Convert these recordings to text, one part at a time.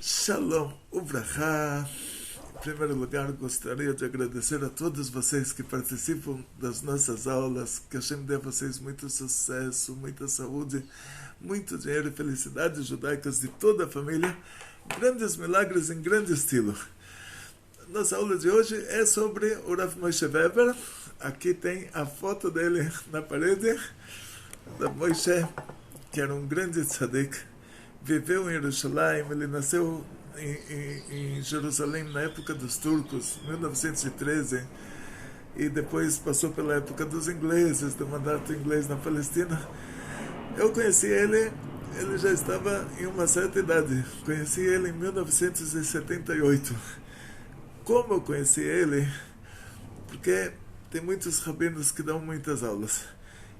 Shalom, Uvrachá. Em primeiro lugar, gostaria de agradecer a todos vocês que participam das nossas aulas. Que Hashem dê a vocês muito sucesso, muita saúde, muito dinheiro e felicidades judaicas de toda a família. Grandes milagres em grande estilo. Nossa aula de hoje é sobre o Rav Moshe Weber. Aqui tem a foto dele na parede. Rav Moshe, que era um grande tzadik, viveu em Jerusalém. Ele nasceu em Jerusalém na época dos turcos, 1913, e depois passou pela época dos ingleses, do mandato inglês na Palestina. Eu conheci ele já estava em uma certa idade. Conheci ele em 1978. Como eu conheci ele? Porque tem muitos rabinos que dão muitas aulas.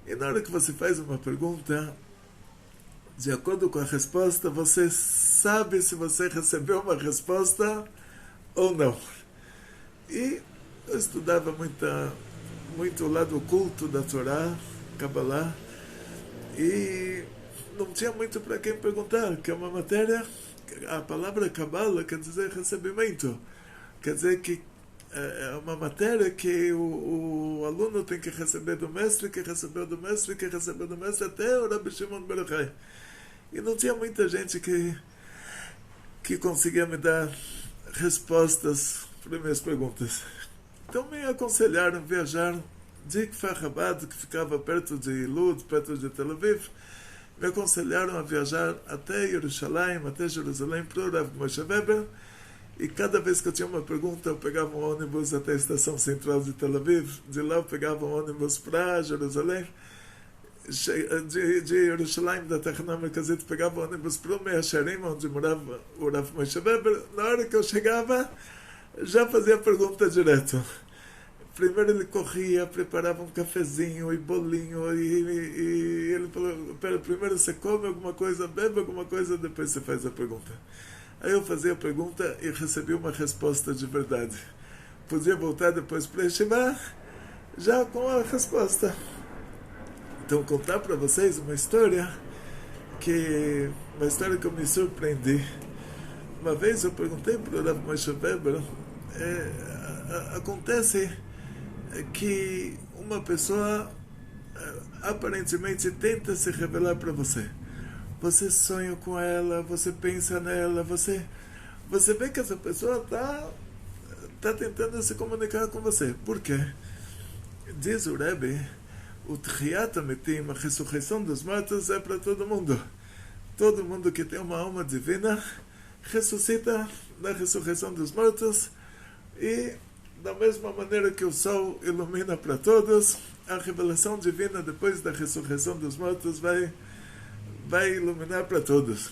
E na hora que você faz uma pergunta, de acordo com a resposta, você sabe se você recebeu uma resposta ou não. E eu estudava muito o lado oculto da Torá, Kabbalah, e não tinha muito para quem perguntar, que é uma matéria, a palavra Kabbalah quer dizer recebimento, quer dizer que é uma matéria que o aluno tem que receber do mestre, que recebeu do mestre, que recebeu do mestre, até o Rabbi Shimon bar Yochai. E não tinha muita gente que conseguia me dar respostas para minhas perguntas. Então me aconselharam a viajar de Kfar Chabad, que ficava perto de Lud, perto de Tel Aviv. Me aconselharam a viajar até Jerusalém, até Jerusalém, para o Rav Moshe Weber. E cada vez que eu tinha uma pergunta, eu pegava um ônibus até a estação central de Tel Aviv. De lá eu pegava um ônibus para Jerusalém. De Jerusalém, da Tachana Merkazit, pegava o ônibus para o Mea Shearim, onde morava o Rav Moshe Weber. Na hora que eu chegava, já fazia a pergunta direto. Primeiro ele corria, preparava um cafezinho e bolinho, e ele falou: primeiro você come alguma coisa, bebe alguma coisa, depois você faz a pergunta. Aí eu fazia a pergunta e recebi uma resposta de verdade. Podia voltar depois para Yeshiva já com a resposta. Então, contar para vocês uma história que eu me surpreendi. Uma vez eu perguntei para o Rav Moshe Weber, acontece que uma pessoa aparentemente tenta se revelar para você. Você sonha com ela, você pensa nela, você vê que essa pessoa tá tentando se comunicar com você. Por quê? Diz o Rebbe, o Tchiyat HaMetim, a ressurreição dos mortos, é para todo mundo. Todo mundo que tem uma alma divina ressuscita na ressurreição dos mortos, e da mesma maneira que o sol ilumina para todos, a revelação divina depois da ressurreição dos mortos vai iluminar para todos.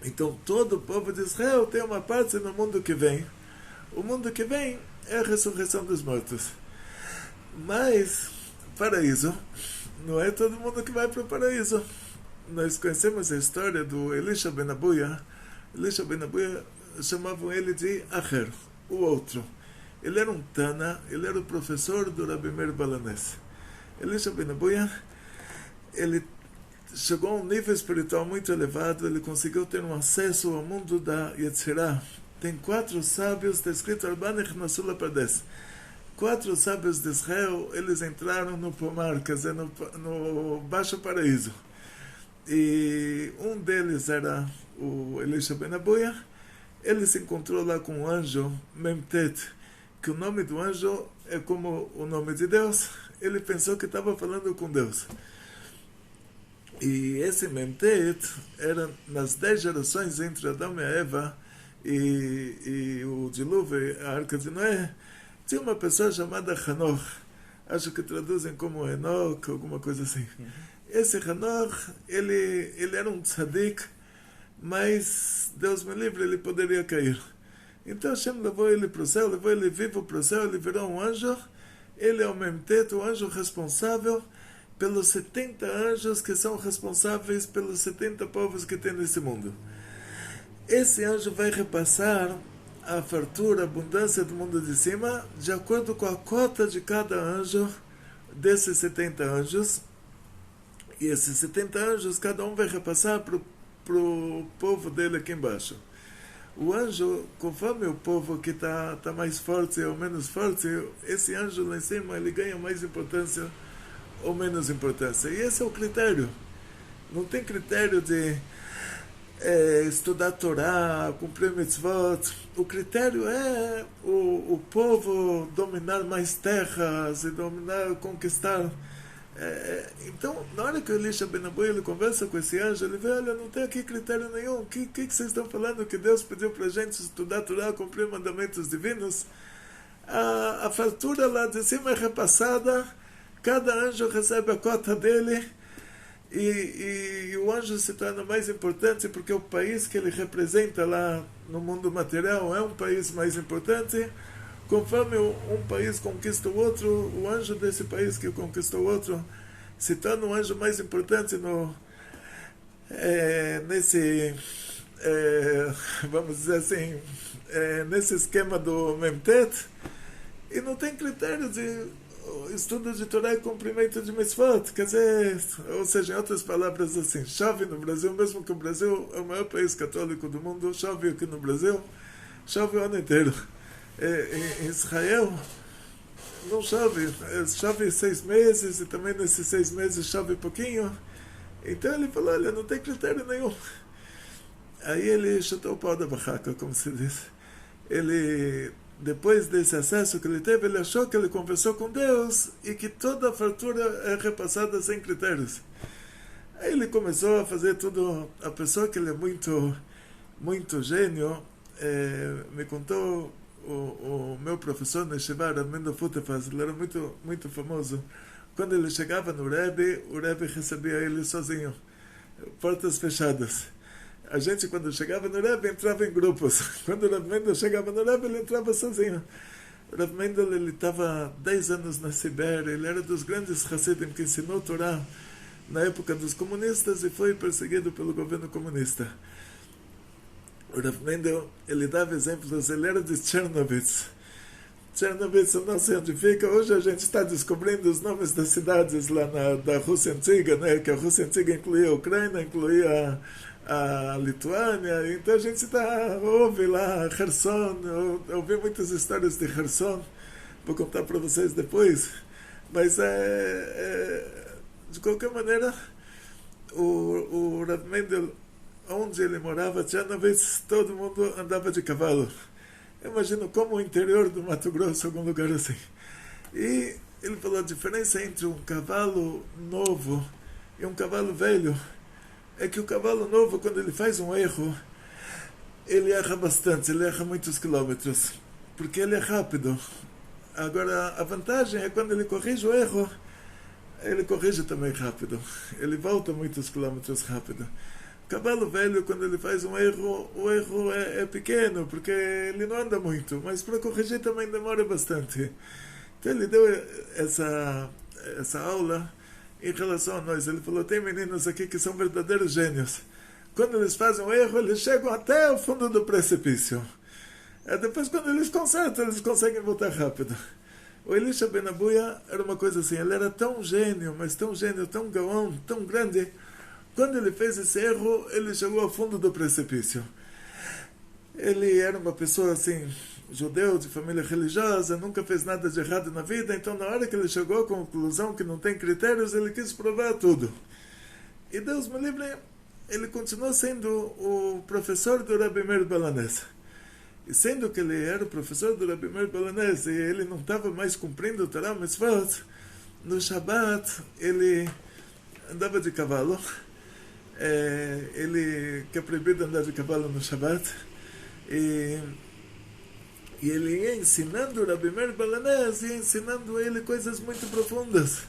Então todo o povo de Israel tem uma parte no mundo que vem. O mundo que vem é a ressurreição dos mortos. Mas paraíso, não é todo mundo que vai para o paraíso. Nós conhecemos a história do Elisha ben Abuya. Elisha ben Abuya, chamavam ele de Acher, o outro. Ele era um Tana, ele era o professor do Rabbi Meir Balanés. Elisha ben Abuya, ele chegou a um nível espiritual muito elevado, ele conseguiu ter um acesso ao mundo da Yetzirah. Tem 4 sábios, está escrito Arbanech Nasula Pardes. 4 sábios de Israel, eles entraram no pomar, quer dizer, no Baixo Paraíso. E um deles era o Elisha ben Abuya. Ele se encontrou lá com um anjo, Memtet, que o nome do anjo é como o nome de Deus. Ele pensou que estava falando com Deus. E esse Memtet era nas 10 gerações entre Adão e Eva e o dilúvio, a Arca de Noé. Tinha uma pessoa chamada Hanoch, acho que traduzem como Enoch, alguma coisa assim. Esse Hanoch, ele era um tzadik, mas Deus me livre, ele poderia cair. Então Hashem levou ele para o céu, levou ele vivo para o céu, ele virou um anjo. Ele é o Memtet, o anjo responsável pelos 70 anjos que são responsáveis pelos 70 povos que tem nesse mundo. Esse anjo vai repassar a fartura, a abundância do mundo de cima, de acordo com a cota de cada anjo, desses 70 anjos. E esses 70 anjos, cada um vai repassar para o povo dele aqui embaixo. O anjo, conforme o povo que tá mais forte ou menos forte, esse anjo lá em cima ele ganha mais importância ou menos importância. E esse é o critério. Não tem critério de estudar a Torá, cumprir mitzvot. O critério é o povo dominar mais terras e dominar, conquistar. Então, na hora que o Elisha Ben Abuya ele conversa com esse anjo, ele vê, olha, não tem aqui critério nenhum. O que vocês estão falando? Que Deus pediu para a gente estudar a Torá, cumprir mandamentos divinos? A fartura lá de cima é repassada, cada anjo recebe a cota dele, e o anjo se torna mais importante porque o país que ele representa lá no mundo material é um país mais importante. Conforme um país conquista o outro, o anjo desse país que conquistou o outro se torna um anjo mais importante nesse, vamos dizer assim, nesse esquema do Memtet, e não tem critério de estudo de Torá e cumprimento de mitzvot. Quer dizer, ou seja, em outras palavras assim, chove no Brasil, mesmo que o Brasil é o maior país católico do mundo, chove aqui no Brasil, chove o ano inteiro. Em Israel não chove, chove 6 meses e também nesses 6 meses chove pouquinho. Então ele falou, olha, não tem critério nenhum. Aí ele chutou o pau da barraca, como se diz. Ele, depois desse acesso que ele teve, ele achou que ele conversou com Deus e que toda a fartura é repassada sem critérios. Aí ele começou a fazer tudo. A pessoa que ele é muito gênio, me contou o meu professor na Yeshiva, Ramendo Futefaz, ele era muito famoso. Quando ele chegava no Rebbe, o Rebbe recebia ele sozinho, portas fechadas. A gente, quando chegava no Rebbe, entrava em grupos. Quando o Rav Mendel chegava no Rebbe, ele entrava sozinho. O Rav Mendel, ele estava 10 anos na Sibéria, ele era dos grandes Hasidim que ensinou Torá na época dos comunistas e foi perseguido pelo governo comunista. O Rav Mendel, ele dava exemplos, ele era de Chernovitz. Chernovitz, eu não sei onde fica, hoje a gente está descobrindo os nomes das cidades lá da Rússia Antiga, né? Que a Rússia Antiga incluía a Ucrânia, incluía a Lituânia, então a gente ouve lá Kherson, eu ouvi muitas histórias de Kherson, vou contar para vocês depois, mas de qualquer maneira, o Rav Mendel, onde ele morava, Chernovitz, todo mundo andava de cavalo. Eu imagino como o interior do Mato Grosso, algum lugar assim. E ele falou a diferença entre um cavalo novo e um cavalo velho é que o cavalo novo, quando ele faz um erro, ele erra bastante, ele erra muitos quilômetros, porque ele é rápido. Agora, a vantagem é quando ele corrige o erro, ele corrige também rápido. Ele volta muitos quilômetros rápido. Cavalo velho, quando ele faz um erro, o erro é pequeno, porque ele não anda muito, mas para corrigir também demora bastante. Então ele deu essa aula em relação a nós. Ele falou, tem meninos aqui que são verdadeiros gênios. Quando eles fazem um erro, eles chegam até o fundo do precipício. Depois, quando eles consertam, eles conseguem voltar rápido. O Elisha Ben Abuya era uma coisa assim, ele era tão gênio, mas tão gênio, tão gaon, tão grande. Quando ele fez esse erro, ele chegou ao fundo do precipício. Ele era uma pessoa assim, judeu, de família religiosa, nunca fez nada de errado na vida, então na hora que ele chegou à conclusão que não tem critérios, ele quis provar tudo. E Deus me livre, ele continuou sendo o professor do Rabbi Meir Balanés. E sendo que ele era o professor do Rabbi Meir Balanés e ele não estava mais cumprindo o Torah Mitzvot, no Shabbat ele andava de cavalo. Ele que é proibido andar de cavalo no Shabbat, e ele ia ensinando o Rabbi Meir Balanés, ia ensinando ele coisas muito profundas,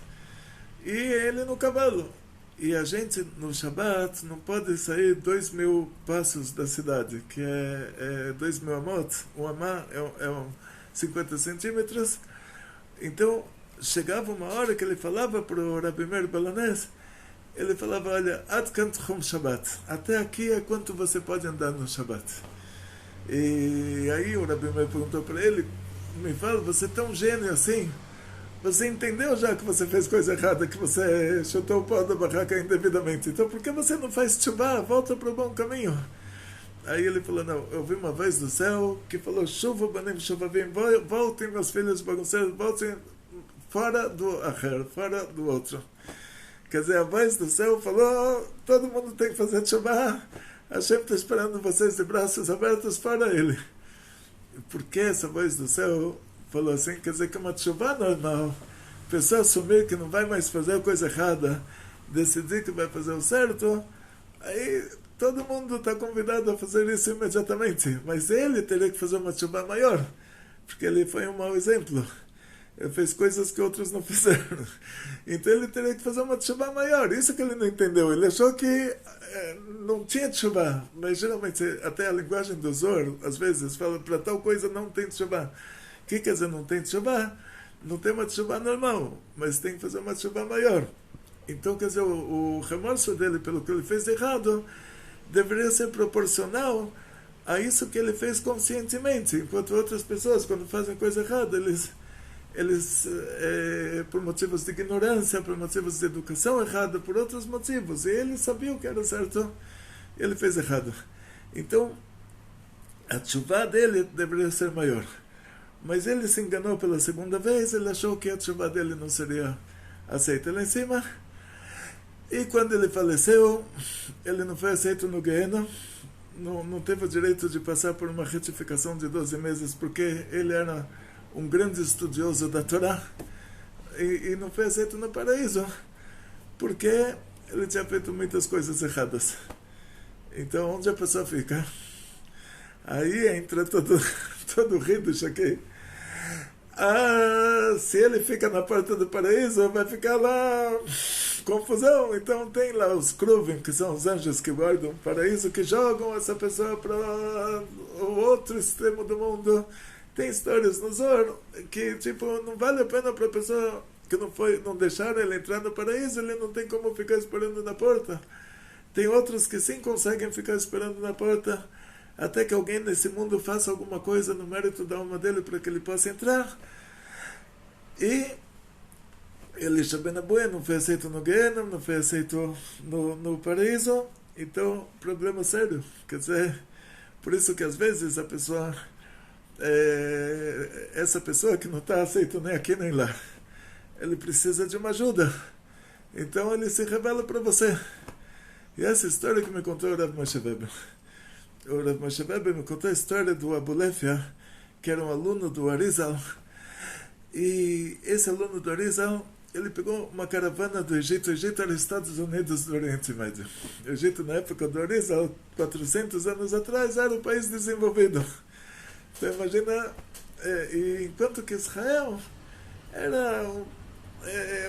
e ele no cavalo. E a gente no Shabbat não pode sair 2.000 passos da cidade, que é 2.000 amot. Um amá é 50 centímetros. Então chegava uma hora que ele falava para o Rabbi Meir Balanés, ele falava, olha, Ad kan tchum Shabbat, até aqui é quanto você pode andar no Shabbat. E aí o Rabbi Meir perguntou para ele, me fala, você é tão gênio assim, você entendeu já que você fez coisa errada, que você chutou o pau da barraca indevidamente, então por que você não faz tchubá, volta para o bom caminho? Aí ele falou, não, eu vi uma voz do céu que falou, chuva, banim, chuva, vem, voltem meus filhos bagunceiros, voltem fora do acher, fora do outro. Quer dizer, a voz do céu falou, todo mundo tem que fazer chuva, Hashem está esperando vocês de braços abertos para ele. Por que essa voz do céu falou assim? Quer dizer que uma chuva normal, a pessoa assumir que não vai mais fazer a coisa errada, decidir que vai fazer o certo, aí todo mundo está convidado a fazer isso imediatamente, mas ele teria que fazer uma chuva maior, porque ele foi um mau exemplo. Ele fez coisas que outros não fizeram. Então ele teria que fazer uma chuva maior. Isso que ele não entendeu. Ele achou que não tinha chuva. Mas geralmente, até a linguagem do Zohar, às vezes, fala para tal coisa não tem chuva. O que quer dizer não tem chuva? Não tem uma chuva normal, mas tem que fazer uma chuva maior. Então, quer dizer, o remorso dele pelo que ele fez de errado deveria ser proporcional a isso que ele fez conscientemente. Enquanto outras pessoas, quando fazem coisa errada, eles por motivos de ignorância, por motivos de educação errada, por outros motivos, e ele sabia o que era certo, ele fez errado. Então, a chuva dele deveria ser maior. Mas ele se enganou pela segunda vez, ele achou que a chuva dele não seria aceita lá em cima, e quando ele faleceu, ele não foi aceito no Gehenna, não teve o direito de passar por uma retificação de 12 meses, porque ele era um grande estudioso da Torá, e não foi aceito no paraíso, porque ele tinha feito muitas coisas erradas. Então, onde a pessoa fica? Aí entra todo o Hidush aqui. Se ele fica na porta do paraíso, vai ficar lá confusão. Então tem lá os Kruvim, que são os anjos que guardam o paraíso, que jogam essa pessoa para o outro extremo do mundo. Tem histórias no Zohar que, tipo, não vale a pena para a pessoa que não deixaram ele entrar no paraíso, ele não tem como ficar esperando na porta. Tem outros que sim conseguem ficar esperando na porta até que alguém nesse mundo faça alguma coisa no mérito da alma dele para que ele possa entrar. E Elisha Ben Abuya não foi aceito no Gehenna, não foi aceito no paraíso. Então, problema sério. Quer dizer, por isso que às vezes a pessoa... essa pessoa que não está aceita nem aqui nem lá, ele precisa de uma ajuda, então ele se revela para você. E essa história que me contou o Rav Moshe Weber, me contou a história do Abulefia, que era um aluno do Arizal, e esse aluno do Arizal, ele pegou uma caravana do Egito. O Egito era os Estados Unidos do Oriente Médio. O Egito, na época do Arizal, 400 anos atrás, era um país desenvolvido. Então imagina, enquanto que Israel era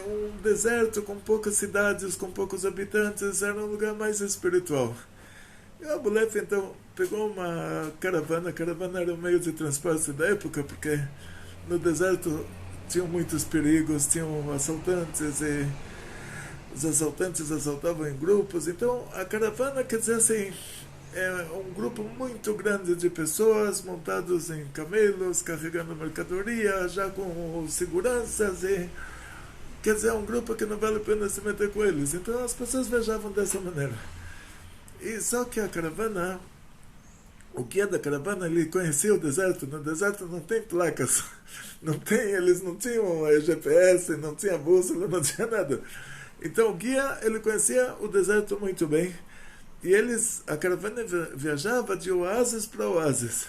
um deserto com poucas cidades, com poucos habitantes, era um lugar mais espiritual. E o Abulef então pegou uma caravana. A caravana era um meio de transporte da época, porque no deserto tinham muitos perigos, tinham assaltantes, e os assaltantes assaltavam em grupos. Então a caravana, quer dizer assim, é um grupo muito grande de pessoas montados em camelos, carregando mercadoria, já com seguranças, e quer dizer, é um grupo que não vale a pena se meter com eles. Então as pessoas viajavam dessa maneira. E só que a caravana, o guia da caravana, ele conhecia o deserto. No deserto não tem placas, eles não tinham GPS, não tinha bússola, não tinha nada. Então o guia, ele conhecia o deserto muito bem. E a caravana viajava de oásis para oásis.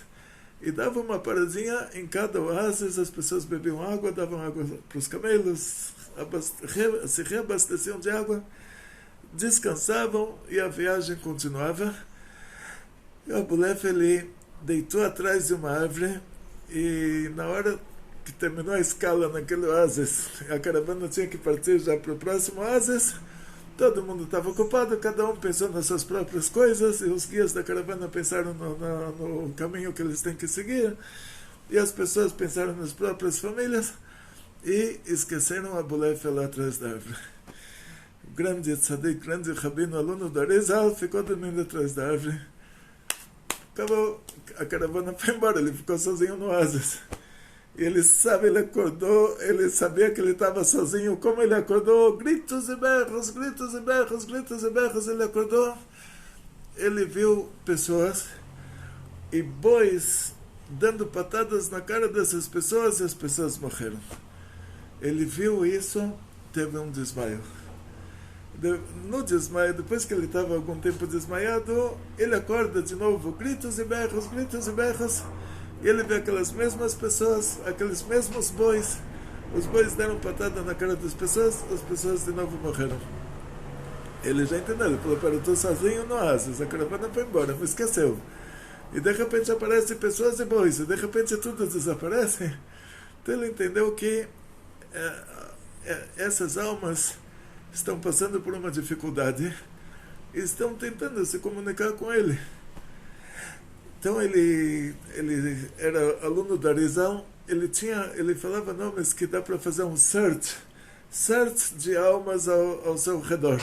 E dava uma paradinha em cada oásis, as pessoas bebiam água, davam água para os camelos, se reabasteciam de água, descansavam e a viagem continuava. E o Abulef, ele deitou atrás de uma árvore, e na hora que terminou a escala naquele oásis, a caravana tinha que partir já para o próximo oásis. Todo mundo estava ocupado, cada um pensou nas suas próprias coisas, e os guias da caravana pensaram no caminho que eles têm que seguir, e as pessoas pensaram nas próprias famílias, e esqueceram a Abulef lá atrás da árvore. O grande tzadik, grande rabino, aluno do Arizal, ficou dormindo atrás da árvore. Acabou, a caravana foi embora, ele ficou sozinho no oásis. E ele acordou, ele sabia que ele estava sozinho. Como ele acordou? Gritos e berros, gritos e berros, gritos e berros. Ele acordou, ele viu pessoas e bois dando patadas na cara dessas pessoas e as pessoas morreram. Ele viu isso, teve um desmaio. No desmaio, depois que ele estava algum tempo desmaiado, ele acorda de novo, gritos e berros, e ele vê aquelas mesmas pessoas, aqueles mesmos bois. Os bois deram patada na cara das pessoas, as pessoas de novo morreram. Ele já entendeu, ele falou, eu estou sozinho no oásis, a caravana foi embora, me esqueceu. E de repente aparecem pessoas e bois, e de repente tudo desaparece. Então ele entendeu que essas almas estão passando por uma dificuldade e estão tentando se comunicar com ele. Então ele era aluno da Arizal, ele falava nomes que dá para fazer um search de almas ao seu redor.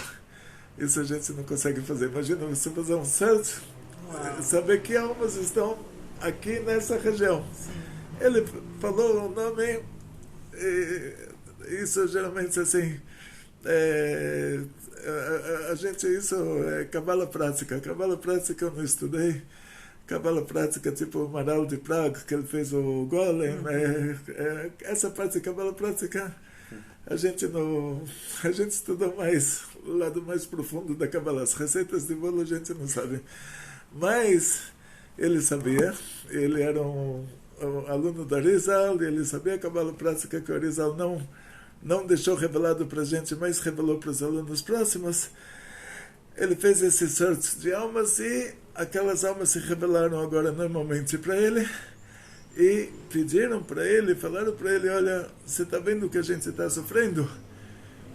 Isso a gente não consegue fazer. Imagina você fazer um search, saber que almas estão aqui nessa região. Ele falou o nome, isso geralmente assim, a gente, isso é cabala prática. Cabala prática eu não estudei. Cabala prática tipo o Maral de Praga, que ele fez o Golem. Essa parte de cabala prática a gente estudou mais, o lado mais profundo da cabala. As receitas de bolo a gente não sabe. Mas ele sabia, ele era um aluno da Arizal, ele sabia a cabala prática que o Arizal não deixou revelado para a gente, mas revelou para os alunos próximos. Ele fez esse search de almas e aquelas almas se revelaram agora normalmente para ele e pediram para ele, falaram para ele, olha, você está vendo que a gente está sofrendo?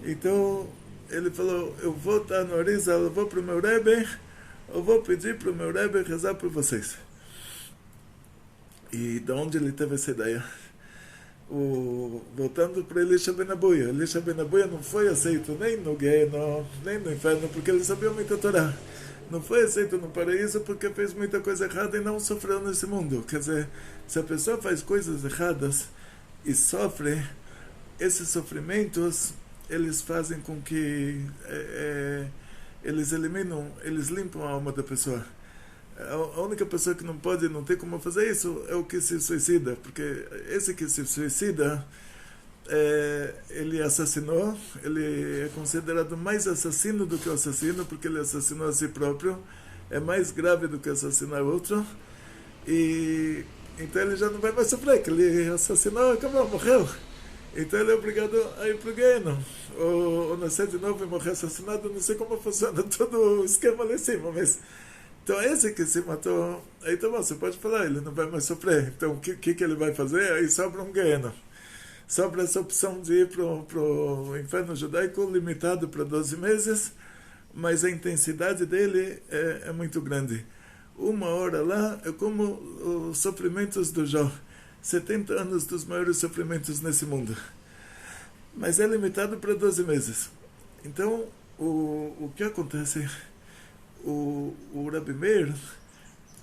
Então ele falou, eu vou estar no Arizal, eu vou para o meu Rebbe, eu vou pedir para o meu Rebbe rezar por vocês. E de onde ele teve essa ideia? Voltando para Elisha Ben Abuya. Elisha Ben Abuya não foi aceito nem no Gueno, nem no inferno, porque ele sabia muita Torá. Não foi aceito no paraíso porque fez muita coisa errada e não sofreu nesse mundo. Quer dizer, se a pessoa faz coisas erradas e sofre, esses sofrimentos, eles fazem com que eles limpam a alma da pessoa. A única pessoa que não tem como fazer isso é o que se suicida, porque esse que se suicida, ele assassinou, ele é considerado mais assassino do que o assassino, porque ele assassinou a si próprio, é mais grave do que assassinar outro, e então ele já não vai mais sofrer, que ele assassinou, acabou, morreu. Então ele é obrigado a ir para o Gueno, ou nascer de novo e morrer assassinado. Não sei como funciona todo o esquema lá em cima, mas então esse que se matou, aí tá bom, você pode falar, ele não vai mais sofrer. Então o que ele vai fazer? Aí sobra um Gueno, sobra essa opção de ir para o inferno judaico, limitado para 12 meses, mas a intensidade dele é muito grande. Uma hora lá é como os sofrimentos do Jó, 70 anos dos maiores sofrimentos nesse mundo, mas é limitado para 12 meses. Então o que acontece? O Rabi Meir,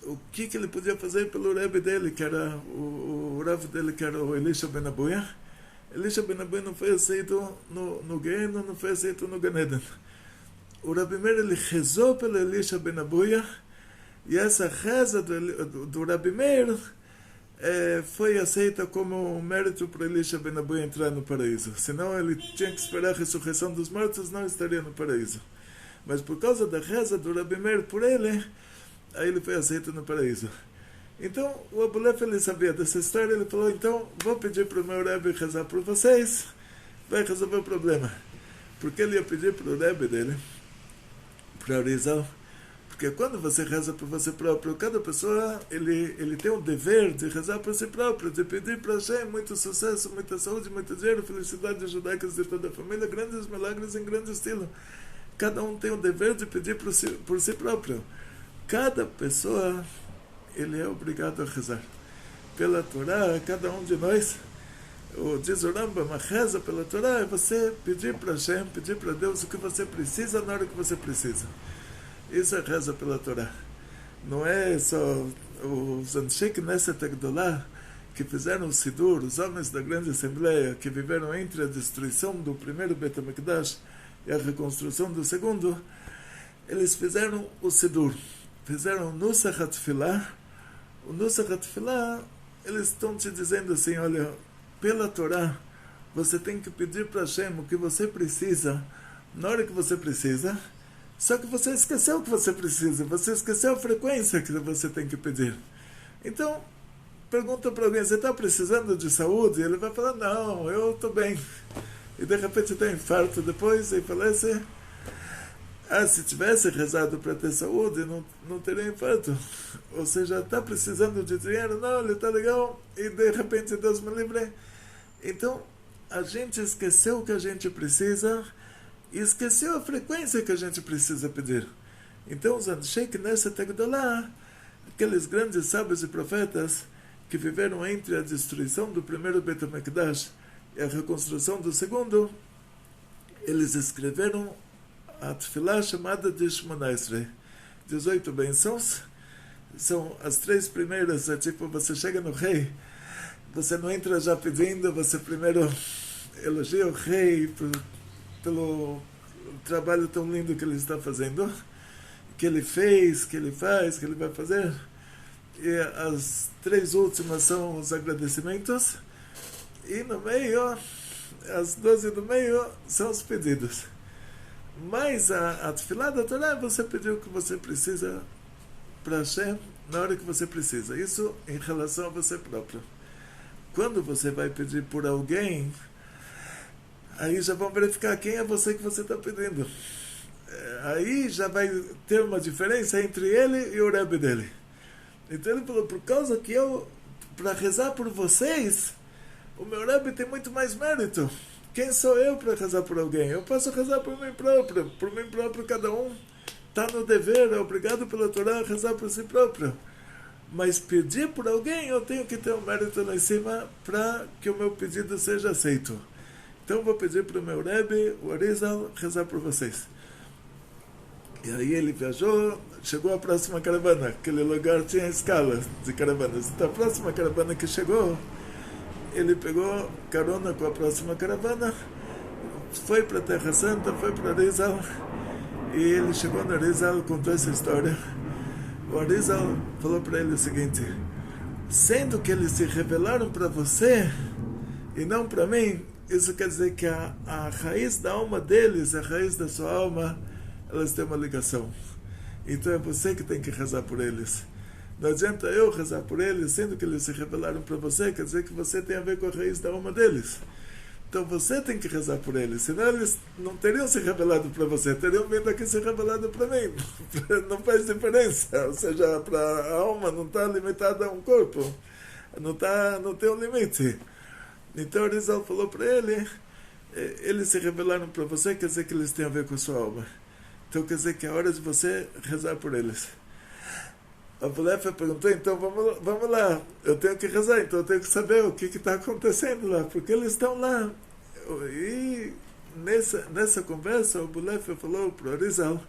o que ele podia fazer pelo Rebbe dele, que era o Rav dele, que era o Elisha Ben Abuya. Elisha Ben Abuya não foi aceito no Gueno, não foi aceito no Gan Eden. O Rabi Meir, ele rezou pelo Elisha Ben Abuya, e essa reza do Rabi Meir foi aceita como um mérito para Elisha Ben Abuya entrar no paraíso. Senão ele tinha que esperar a ressurreição dos mortos, não estaria no paraíso. Mas por causa da reza do Rabi Meir por ele, aí ele foi aceito no paraíso. Então o Abulef, ele sabia dessa história, ele falou, então vou pedir para o meu Rebbe rezar por vocês, vai resolver o problema. Porque ele ia pedir para o Rebbe dele, para Arizal, porque quando você reza por você próprio, cada pessoa ele tem o dever de rezar por si próprio, de pedir para Hashem muito sucesso, muita saúde, muito dinheiro, felicidades judaicas de toda a família, grandes milagres em grande estilo. Cada um tem o dever de pedir por si próprio. Cada pessoa, ele é obrigado a rezar. Pela Torá, cada um de nós, diz o Rambam, a reza pela Torá é você pedir para Hashem, pedir para Deus o que você precisa na hora que você precisa. Isso é reza pela Torá. Não é só os Anshe Knesset Agdolá que fizeram o Sidur, os homens da grande Assembleia, que viveram entre a destruição do primeiro Bet HaMikdash e a reconstrução do segundo, eles fizeram o Sidur, fizeram Nusach HaTfilah, O Nusach HaTfilah, eles estão te dizendo assim, olha, pela Torá, você tem que pedir para Hashem o que você precisa, na hora que você precisa, só que você esqueceu o que você precisa, você esqueceu a frequência que você tem que pedir. Então, pergunta para alguém, você está precisando de saúde? Ele vai falar, não, eu estou bem. E de repente tem um infarto depois e falece. Se tivesse rezado para ter saúde, não teria infarto. Ou seja, está precisando de dinheiro? Não, ele está legal. E de repente Deus me livre. Então, a gente esqueceu o que a gente precisa e esqueceu a frequência que a gente precisa pedir. Então, os Anshei Knesset Agdolá, aqueles grandes sábios e profetas que viveram entre a destruição do primeiro Beit HaMikdash e a reconstrução do segundo, eles escreveram a Tfilah chamada de Shemona Esrei. 18 bênçãos. São as 3 primeiras, tipo, você chega no rei, você não entra já pedindo, você primeiro elogia o rei pelo trabalho tão lindo que ele está fazendo, que ele fez, que ele faz, que ele vai fazer. E as 3 últimas são os agradecimentos. E no meio, as 12 do meio, são os pedidos. Mas a Tfilah da Torá, você pediu o que você precisa para Hashem na hora que você precisa. Isso em relação a você próprio. Quando você vai pedir por alguém, aí já vão verificar quem é você que você está pedindo. Aí já vai ter uma diferença entre ele e o Rebbe dele. Então ele falou, por causa que eu, para rezar por vocês, o meu Rebbe tem muito mais mérito. Quem sou eu para rezar por alguém? Eu posso rezar por mim próprio. Por mim próprio, cada um está no dever, é obrigado pela Torá a rezar por si próprio. Mas pedir por alguém, eu tenho que ter um mérito lá em cima para que o meu pedido seja aceito. Então eu vou pedir para o meu Rebbe, o Arizal, rezar por vocês. E aí ele viajou, chegou à próxima caravana. Aquele lugar tinha escala de caravanas. Então a próxima caravana que chegou, ele pegou carona com a próxima caravana, foi para a Terra Santa, foi para Arizal, e ele chegou no Arizal, contou essa história. O Arizal falou para ele o seguinte, sendo que eles se revelaram para você e não para mim, isso quer dizer que a raiz da alma deles, a raiz da sua alma, elas têm uma ligação. Então é você que tem que rezar por eles. Não adianta eu rezar por eles, sendo que eles se revelaram para você, quer dizer que você tem a ver com a raiz da alma deles. Então você tem que rezar por eles, senão eles não teriam se revelado para você, teriam vindo aqui se revelado para mim. Não faz diferença, ou seja, a alma não está limitada a um corpo, não tem um limite. Então o Rizal falou para ele, eles se revelaram para você, quer dizer que eles têm a ver com a sua alma. Então quer dizer que é hora de você rezar por eles. A Bulefa perguntou, então vamos lá, eu tenho que rezar, então eu tenho que saber o que está acontecendo lá, porque eles estão lá. E nessa conversa, o Bulefa falou para o Arizal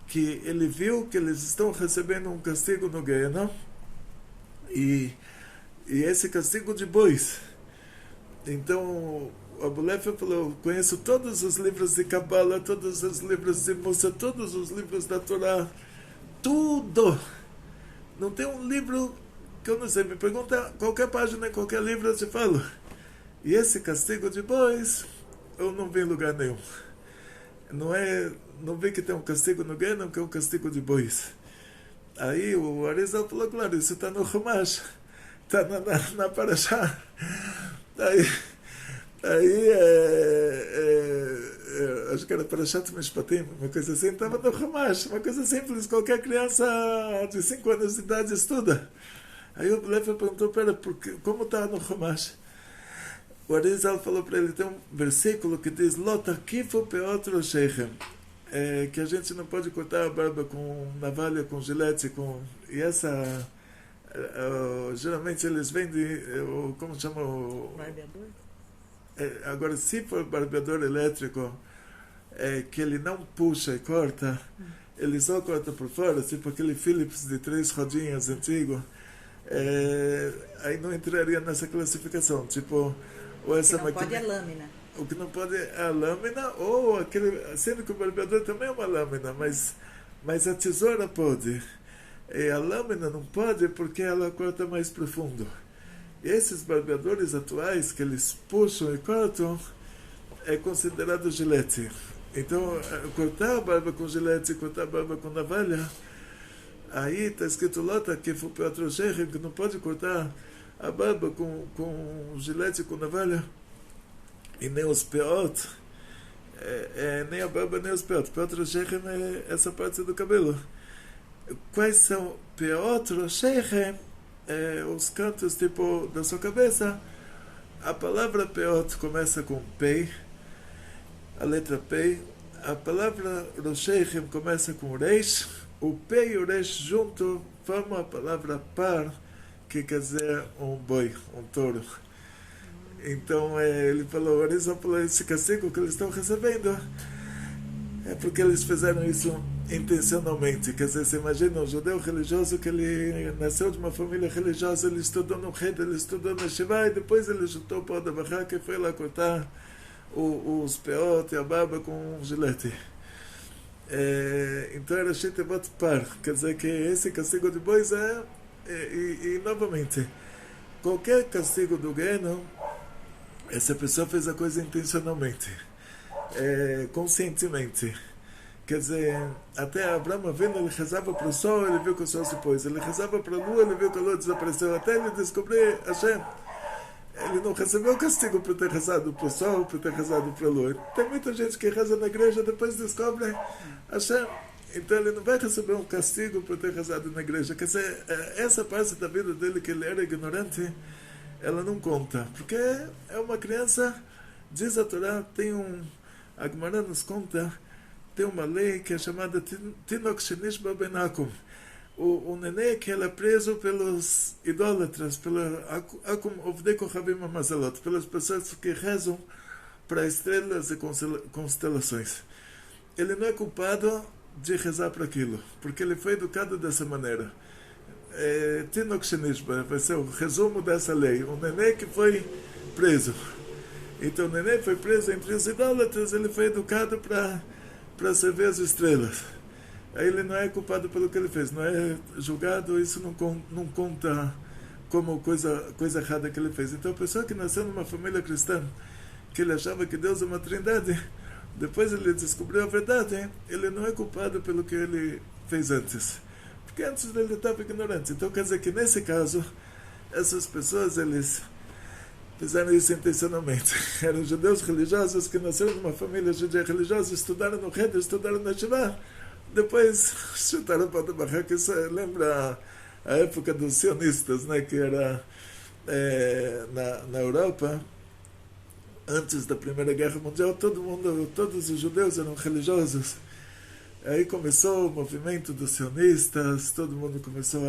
que ele viu que eles estão recebendo um castigo no Guiana, e esse castigo de bois. Então, o Abulefa falou, conheço todos os livros de Kabbalah, todos os livros de Musa, todos os livros da Torá, tudo. Não tem um livro que eu não sei, me pergunta qualquer página, qualquer livro, eu te falo. E esse castigo de bois, eu não vi em lugar nenhum. Não vi que tem um castigo no Guiana, que é um castigo de bois. Aí o Arizal falou, claro, isso está no Chumash, está na Parashá. Aí acho que era Parashat Mishpatim, uma coisa assim, estava no Chumash, uma coisa simples, qualquer criança de 5 anos de idade estuda. Aí o Lefer perguntou, como está no Chumash? O Arizal falou para ele, tem um versículo que diz, Lotakifu peotro sheichem, que a gente não pode cortar a barba com navalha, com gilete, e essa... geralmente eles vendem, como chama o... Barbeador? Agora, se for barbeador elétrico, que ele não puxa e corta, ele só corta por fora, tipo aquele Philips de 3 rodinhas antigo, aí não entraria nessa classificação. Tipo, ou essa o que não pode é lâmina. O que não pode é a lâmina, ou aquele, sendo que o barbeador também é uma lâmina, mas a tesoura pode. E a lâmina não pode porque ela corta mais profundo. E esses barbeadores atuais que eles puxam e cortam é considerado gilete. Então, cortar a barba com gilete, cortar a barba com navalha, aí está escrito lota que foi Piotr Shechem, que não pode cortar a barba com gilete, com navalha, e nem os peot, nem a barba nem os peot. Piotr Shechem é essa parte do cabelo. Quais são Piotr Shechem? Os cantos tipo da sua cabeça. A palavra peot começa com pei, a letra pei. A palavra Roshechem começa com reish. O pei e o reish junto formam a palavra par, que quer dizer um boi, um touro. Então ele falou, esse castigo que eles estão recebendo é porque eles fizeram isso intencionalmente. Quer dizer, você imagina um judeu religioso que ele nasceu de uma família religiosa, ele estudou no Hed, ele estudou na Shiva, e depois ele juntou o pó da barraca e foi lá cortar os peot e a barba com um gilete. Então era Shetevot par, quer dizer que esse castigo de bois e novamente, qualquer castigo do Genom, essa pessoa fez a coisa intencionalmente, conscientemente. Quer dizer, até Abraão Avinu, ele rezava para o sol, ele viu que o sol se pôs. Ele rezava para a lua, ele viu que a lua desapareceu. Até ele descobrir Hashem. Ele não recebeu castigo por ter rezado para o sol, por ter rezado para a lua. Tem muita gente que reza na igreja, depois descobre Hashem. Então ele não vai receber um castigo por ter rezado na igreja. Quer dizer, essa parte da vida dele que ele era ignorante, ela não conta. Porque é uma criança, diz a Torá, a Gemara nos conta, tem uma lei que é chamada Tinok Shenish Babenakum. O nenê que ele é preso pelos idólatras, pelas pessoas que rezam para estrelas e constelações. Ele não é culpado de rezar para aquilo, porque ele foi educado dessa maneira. Tinok Shenish vai ser o resumo dessa lei. O nenê que foi preso. Então o nenê foi preso entre os idólatras, ele foi educado para servir as estrelas. Aí ele não é culpado pelo que ele fez, não é julgado, isso não conta como coisa errada que ele fez. Então a pessoa que nasceu numa família cristã, que ele achava que Deus é uma trindade, depois ele descobriu a verdade, ele não é culpado pelo que ele fez antes. Porque antes ele estava ignorante. Então quer dizer que nesse caso, essas pessoas, eles fizeram isso intencionalmente. Eram judeus religiosos que nasceram numa família judia religiosa, estudaram no Hed, estudaram na Shiva, depois chutaram para a barraca. Isso lembra a época dos sionistas, né, que era na Europa, antes da Primeira Guerra Mundial, todos os judeus eram religiosos. Aí começou o movimento dos sionistas, todo mundo começou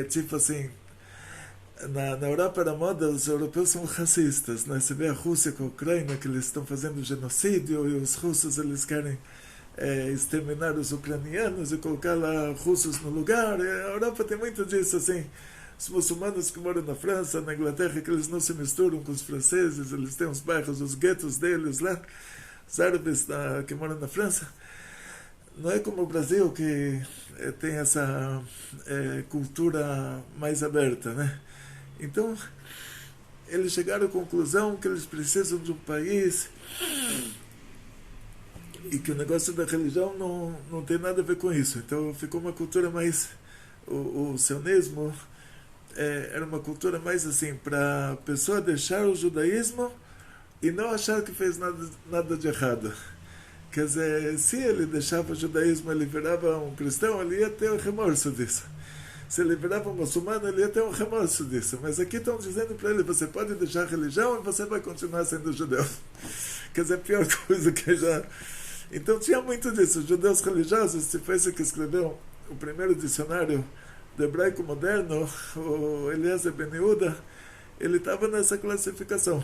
tipo assim, na Europa era moda, os europeus são racistas, né? Você vê a Rússia com a Ucrânia, que eles estão fazendo genocídio, e os russos eles querem exterminar os ucranianos e colocar lá russos no lugar. E a Europa tem muito disso, assim. Os muçulmanos que moram na França, na Inglaterra, que eles não se misturam com os franceses, eles têm os bairros, os guetos deles lá, os árabes que moram na França. Não é como o Brasil, que tem essa cultura mais aberta, né? Então, eles chegaram à conclusão que eles precisam de um país e que o negócio da religião não tem nada a ver com isso. Então, ficou uma cultura mais... O sionismo era uma cultura mais assim, para a pessoa deixar o judaísmo e não achar que fez nada de errado. Quer dizer, se ele deixava o judaísmo, ele virava um cristão, ele ia ter um remorso disso. Se ele virava um muçulmano, ele ia ter um remorso disso. Mas aqui estão dizendo para ele, você pode deixar a religião e você vai continuar sendo judeu. Quer dizer, a pior coisa que já... Então tinha muito disso. Os judeus religiosos, se foi esse que escreveu o primeiro dicionário do hebraico moderno, o Eliezer Ben Yehuda, ele estava nessa classificação.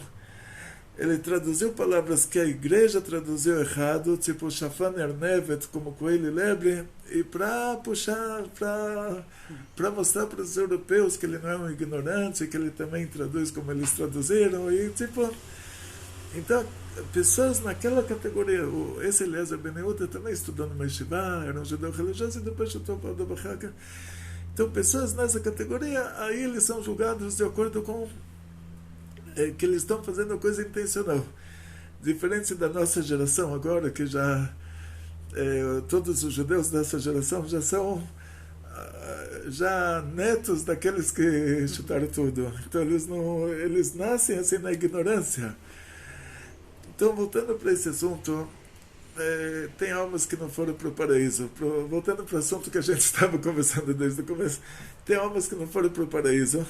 Ele traduziu palavras que a igreja traduziu errado, tipo Shafan Ernevet, como coelho e lebre, e para puxar, para mostrar para os europeus que ele não é um ignorante, que ele também traduz como eles traduziram, e tipo... Então, pessoas naquela categoria, esse Eliezer Ben Yehuda também estudou no Yeshiva, era um judeu religioso e depois chutou para o Barraca. Então, pessoas nessa categoria, aí eles são julgados de acordo com que eles estão fazendo coisa intencional. Diferente da nossa geração agora, que já todos os judeus dessa geração já são já netos daqueles que chutaram tudo. Então eles nascem assim na ignorância. Então, voltando para esse assunto, tem almas que não foram para o paraíso. Voltando para o assunto que a gente estava conversando desde o começo, tem almas que não foram para o paraíso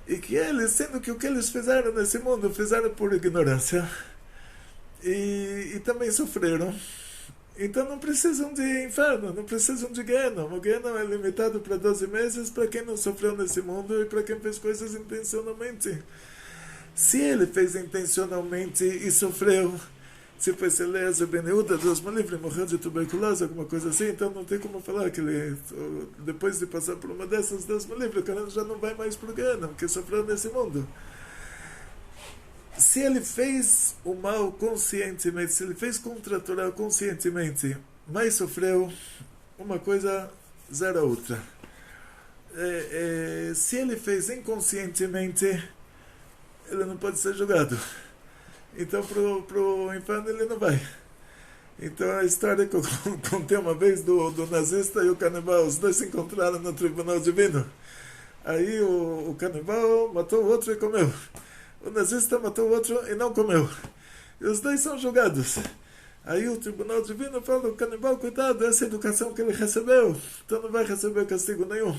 e que eles, sendo que o que eles fizeram nesse mundo, fizeram por ignorância e também sofreram. Então não precisam de inferno, não precisam de Gehenom. O Gehenom é limitado para 12 meses para quem não sofreu nesse mundo e para quem fez coisas intencionalmente. Se ele fez intencionalmente e sofreu, tipo esse Eliezer Ben Yehuda, Deus me livre, morreu de tuberculose, alguma coisa assim, então não tem como falar que ele, depois de passar por uma dessas, Deus me livre, o cara já não vai mais para o Gehenom, que sofreu nesse mundo. Se ele fez o mal conscientemente, se ele fez contra a Torá conscientemente, mas sofreu, uma coisa zera a outra. Se ele fez inconscientemente, ele não pode ser julgado. Então, pro inferno ele não vai. Então, a história que eu contei uma vez do nazista e o canibal, os dois se encontraram no tribunal divino. Aí o canibal matou o outro e comeu. O nazista matou o outro e não comeu. E os dois são julgados. Aí o tribunal divino fala, o canibal, coitado, essa educação que ele recebeu, então não vai receber castigo nenhum.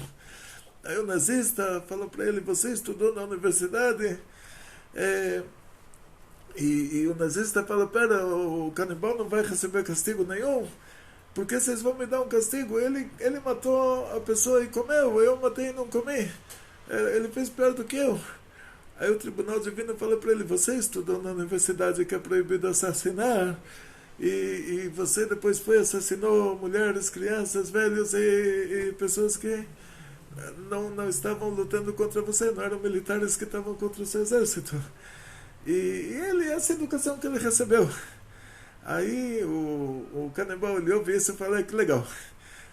Aí o nazista falou para ele, você estudou na universidade? E o nazista fala, pera, o canibal não vai receber castigo nenhum? Porque vocês vão me dar um castigo? Ele matou a pessoa e comeu, eu matei e não comi. Ele fez pior do que eu. Aí o tribunal divino fala para ele, você estudou na universidade que é proibido assassinar, e você depois assassinou mulheres, crianças, velhos e pessoas que não estavam lutando contra você, não eram militares que estavam contra o seu exército. E essa educação que ele recebeu. Aí o canibal ele ouve isso e fala, que legal,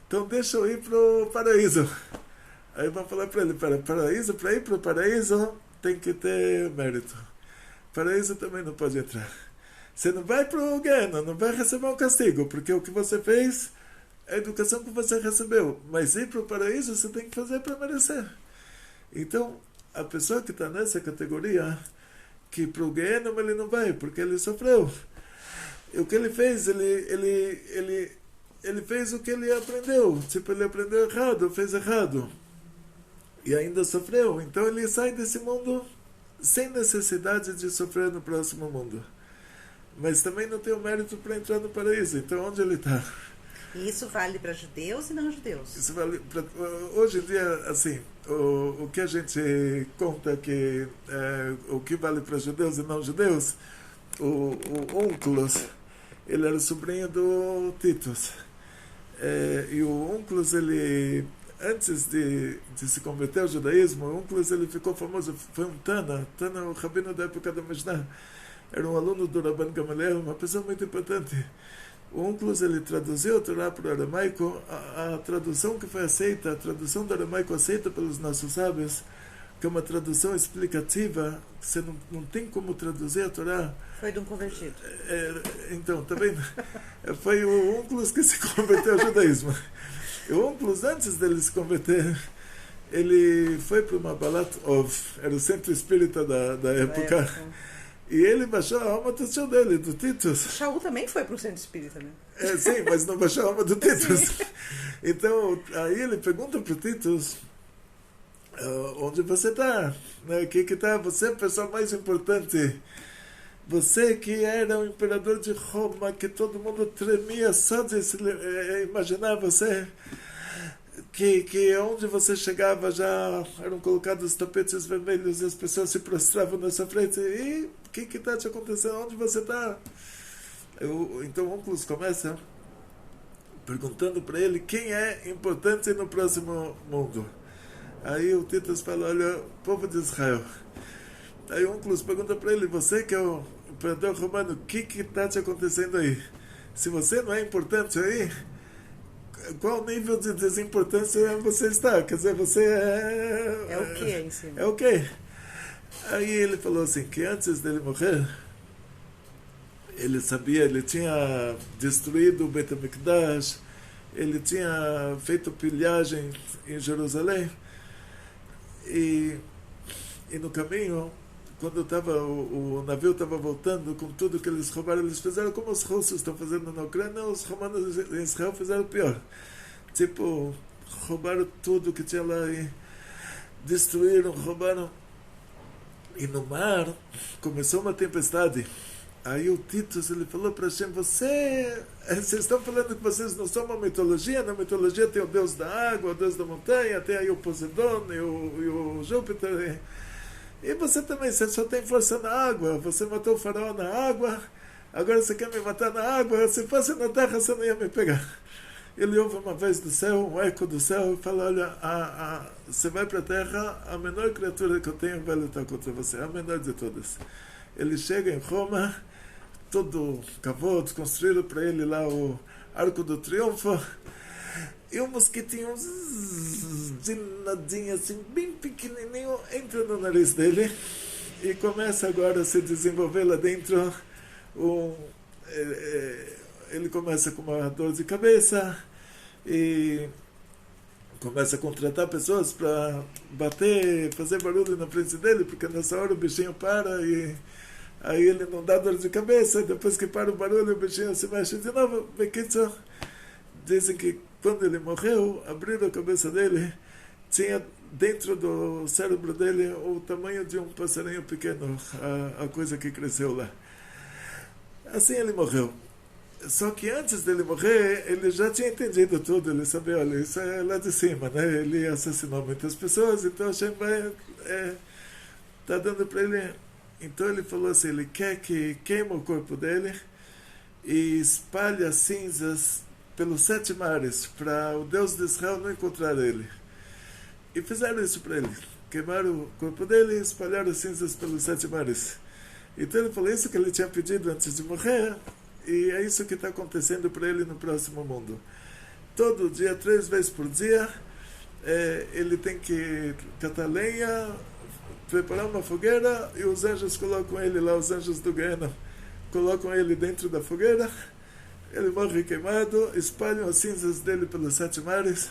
então deixa eu ir pro paraíso. Aí vão falar para ele, para ir pro paraíso tem que ter mérito. Paraíso também não pode entrar. Você não vai para o Gehenom, não vai receber um castigo, porque o que você fez é a educação que você recebeu. Mas ir para o paraíso você tem que fazer para merecer. Então, a pessoa que está nessa categoria, que para o Gehenom ele não vai, porque ele sofreu. E o que ele fez, ele fez o que ele aprendeu. Tipo, ele aprendeu errado, fez errado. E ainda sofreu. Então ele sai desse mundo sem necessidade de sofrer no próximo mundo. Mas também não tem o mérito para entrar no paraíso. Então onde ele está? E isso vale para judeus e não judeus? Isso vale hoje em dia, assim, o que a gente conta que o que vale para judeus e não judeus, o Onkelos, ele era sobrinho do Titus. E o Onkelos, ele... Antes de se converter ao judaísmo, o Onkelos ele ficou famoso, foi um Tana, o rabino da época da Mishnah, era um aluno do Rabban Gamaliel, uma pessoa muito importante. O Onkelos ele traduziu a Torá para o aramaico, a tradução que foi aceita, a tradução do aramaico aceita pelos nossos sábios, que é uma tradução explicativa, você não tem como traduzir a Torá. Foi de um convertido. Então, tá vendo? Foi o Onkelos que se converteu ao judaísmo. O Onkelos, antes dele se converter, ele foi para uma Balat Ov, era o centro espírita da época, e ele baixou a alma do tio dele, do Titus. Shaul também foi para o centro espírita, né? Sim, mas não baixou a alma do Titus. Então, aí ele pergunta para o Titus, onde você está? Que está? Você é a pessoa mais importante. Você que era o imperador de Roma, que todo mundo tremia só de imaginar você, que onde você chegava já eram colocados tapetes vermelhos e as pessoas se prostravam na sua frente. E o que está te acontecendo? Onde você está? Então o Onkelos começa perguntando para ele quem é importante no próximo mundo. Aí o Titus fala, olha, povo de Israel. Aí o Onkelos pergunta para ele, você que é o imperador romano, o que está te acontecendo aí? Se você não é importante aí, qual nível de desimportância você está? Quer dizer, você é... É o que em cima? É o quê? Aí ele falou assim, que antes dele morrer, ele sabia, ele tinha destruído o Bet HaMikdash, ele tinha feito pilhagem em Jerusalém, e no caminho, quando o navio estava voltando com tudo que eles roubaram, eles fizeram como os russos estão fazendo na Ucrânia, os romanos em Israel fizeram pior. Tipo, roubaram tudo que tinha lá e destruíram, roubaram. E no mar começou uma tempestade. Aí o Titus, ele falou para Hashem, vocês estão falando que vocês não são uma mitologia? Na mitologia tem o deus da água, o deus da montanha, tem aí o Poseidon e o Júpiter. E você também, você só tem força na água. Você matou o faraó na água, agora você quer me matar na água. Se fosse na terra, você não ia me pegar. Ele ouve uma vez do céu, um eco do céu, e fala, olha, você vai para a terra, a menor criatura que eu tenho vai lutar contra você, a menor de todas. Ele chega em Roma, todo cavalo, construíram para ele lá o Arco do Triunfo, e um mosquitinho de nadinha assim, bem pequenininho, entra no nariz dele e começa agora a se desenvolver lá dentro. Ele começa com uma dor de cabeça e começa a contratar pessoas para bater, fazer barulho na frente dele, porque nessa hora o bichinho para e aí ele não dá dor de cabeça, depois que para o barulho o bichinho se mexe de novo. Bekitzo, dizem que quando ele morreu, abriram a cabeça dele, tinha dentro do cérebro dele o tamanho de um passarinho pequeno, a coisa que cresceu lá. Assim ele morreu. Só que antes dele morrer, ele já tinha entendido tudo, ele sabia, olha, isso é lá de cima, né? Ele assassinou muitas pessoas, então a Hashem vai... tá dando para ele... Então ele falou assim, ele quer que queima o corpo dele e espalhe as cinzas pelos 7 mares, para o Deus de Israel não encontrar ele. E fizeram isso para ele. Queimaram o corpo dele e espalharam as cinzas pelos 7 mares. Então ele falou isso que ele tinha pedido antes de morrer, e é isso que está acontecendo para ele no próximo mundo. Todo dia, 3 vezes por dia, ele tem que catar lenha, preparar uma fogueira, e os anjos colocam ele lá, os anjos do Guiana, colocam ele dentro da fogueira, ele morre queimado, espalham as cinzas dele pelos 7 mares,